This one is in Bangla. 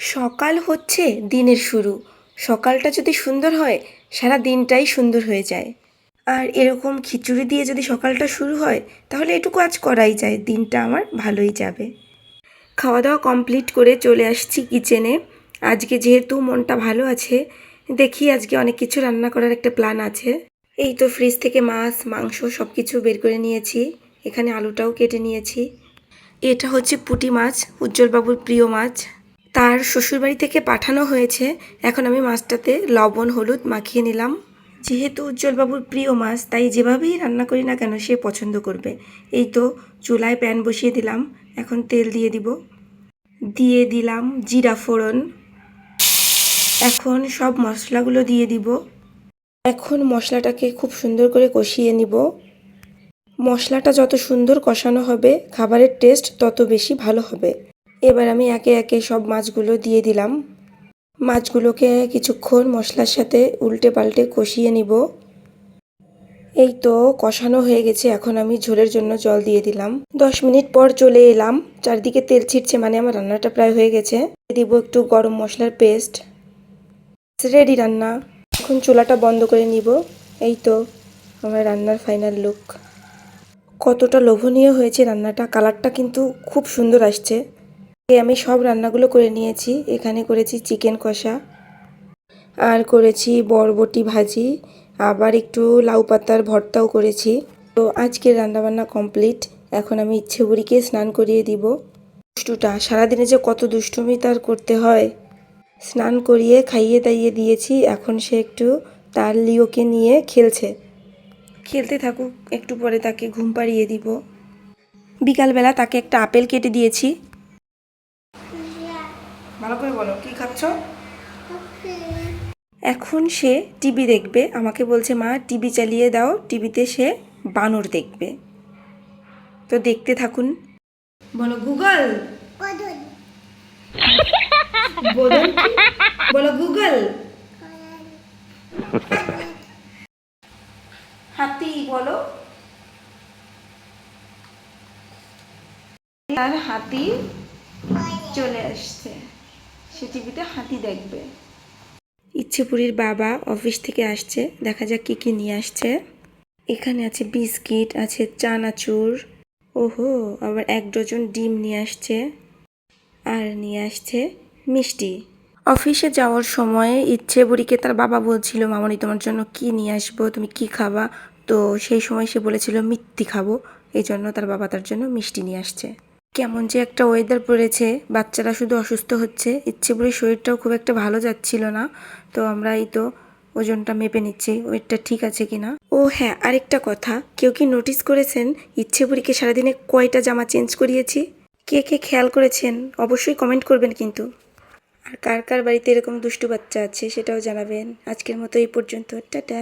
সকাল হচ্ছে দিনের শুরু। সকালটা যদি সুন্দর হয়, সারা দিনটাই সুন্দর হয়ে যায়। আর এরকম খিচুড়ি দিয়ে যদি সকালটা শুরু হয়, তাহলে এটুকু আজ করাই যায়, দিনটা আমার ভালোই যাবে। খাওয়া দাওয়া কমপ্লিট করে চলে আসছি কিচেনে। আজকে যেহেতু মনটা ভালো আছে, দেখি আজকে অনেক কিছু রান্না করার একটা প্ল্যান আছে। এই তো ফ্রিজ থেকে মাছ মাংস সব কিছু বের করে নিয়েছি। এখানে আলুটাও কেটে নিয়েছি। এটা হচ্ছে পুঁটি মাছ, উজ্জ্বলবাবুর প্রিয় মাছ। তার শ্বশুরবাড়ি থেকে পাঠানো হয়েছে। এখন আমি মাছটাতে লবণ হলুদ মাখিয়ে নিলাম। যেহেতু উজ্জ্বলবাবুর প্রিয় মাছ, তাই যেভাবেই রান্না করি না কেন সে পছন্দ করবে। এই তো চুলায় প্যান বসিয়ে দিলাম। এখন তেল দিয়ে দিয়ে দিলাম জিরা ফোড়ন। এখন সব মশলাগুলো দিয়ে দিব। এখন মশলাটাকে খুব সুন্দর করে কষিয়ে নিব। মশলাটা যত সুন্দর কষানো হবে, খাবারের টেস্ট তত বেশি ভালো হবে। এবার আমি একে একে সব মাছগুলো দিয়ে দিলাম। মাছগুলোকে কিছুক্ষণ মশলার সাথে উল্টে পাল্টে কষিয়ে নিব। এই তো কষানো হয়ে গেছে। এখন আমি ঝোলের জন্য জল দিয়ে দিলাম। 10 মিনিট পর চলে এলাম। চারদিকে তেল ছিটছে, মানে আমার রান্নাটা প্রায় হয়ে গেছে। দিব একটু গরম মশলার পেস্ট। রেডি রান্না। এখন চুলাটা বন্ধ করে নিব। এই তো আমার রান্নার ফাইনাল লুক। কতটা লোভনীয় হয়েছে রান্নাটা, কালারটা কিন্তু খুব সুন্দর আসছে। আমি সব রান্নাগুলো করে নিয়েছি। এখানে করেছি চিকেন কষা, আর করেছি বরবটি ভাজি, আবার একটু লাউ পাতার ভর্তাও করেছি। তো আজকের রান্নাবান্না কমপ্লিট। এখন আমি ইচ্ছে বুড়িকে স্নান করিয়ে দিব। দুষ্টুটা সারাদিনে যে কত দুষ্টুমি তার করতে হয়। স্নান করিয়ে খাইয়ে দাইয়ে দিয়েছি। এখন সে একটু তার লিওকে নিয়ে খেলছে। খেলতে থাকুক, একটু পরে তাকে ঘুম পাড়িয়ে দিব। বিকালবেলা তাকে একটা আপেল কেটে দিয়েছি। ভালো করে বলো, কি খাচ্ছ? এখন সে টিভি দেখবে। আমাকে বলছে, মা টিভি চালিয়ে দাও, টিভিতে সে বানর দেখবে। তো দেখতে থাকুন। বলো গুগল। বলো গুগল। হাতি বলো। আর হাতি চলে আসছে, সে টিভিতে হাতি দেখবে। ইচ্ছেপুরীর বাবা অফিস থেকে আসছে, দেখা যাক কি কি নিয়ে আসছে। এখানে আছে বিস্কিট, আছে চানাচুর, ওহো আবার 1 ডজন ডিম নিয়ে আসছে, আর নিয়ে আসছে মিষ্টি। অফিসে যাওয়ার সময় ইচ্ছেপুরীকে তার বাবা বলছিল, মামনি তোমার জন্য কি নিয়ে আসবো, তুমি কি খাবা? তো সেই সময় সে বলেছিল মিষ্টি খাবো। এই জন্য তার বাবা তার জন্য মিষ্টি নিয়ে আসছে। কেমন যে একটা ওয়েদার পড়েছে, বাচ্চারা শুধু অসুস্থ হচ্ছে। ইচ্ছেপুরীর শরীরটাও খুব একটা ভালো যাচ্ছিল না। তো আমরা এই তো ওজনটা মেপে নিচ্ছি, ওয়েটটা ঠিক আছে কিনা। ও হ্যাঁ, আরেকটা কথা, কেউ কি নোটিস করেছেন ইচ্ছেপুরীকে সারাদিনে কয়টা জামা চেঞ্জ করিয়েছি? কে কে খেয়াল করেছেন অবশ্যই কমেন্ট করবেন কিন্তু। আর কার কার বাড়িতে এরকম দুষ্টু বাচ্চা আছে সেটাও জানাবেন। আজকের মতো এই পর্যন্ত, টাটা।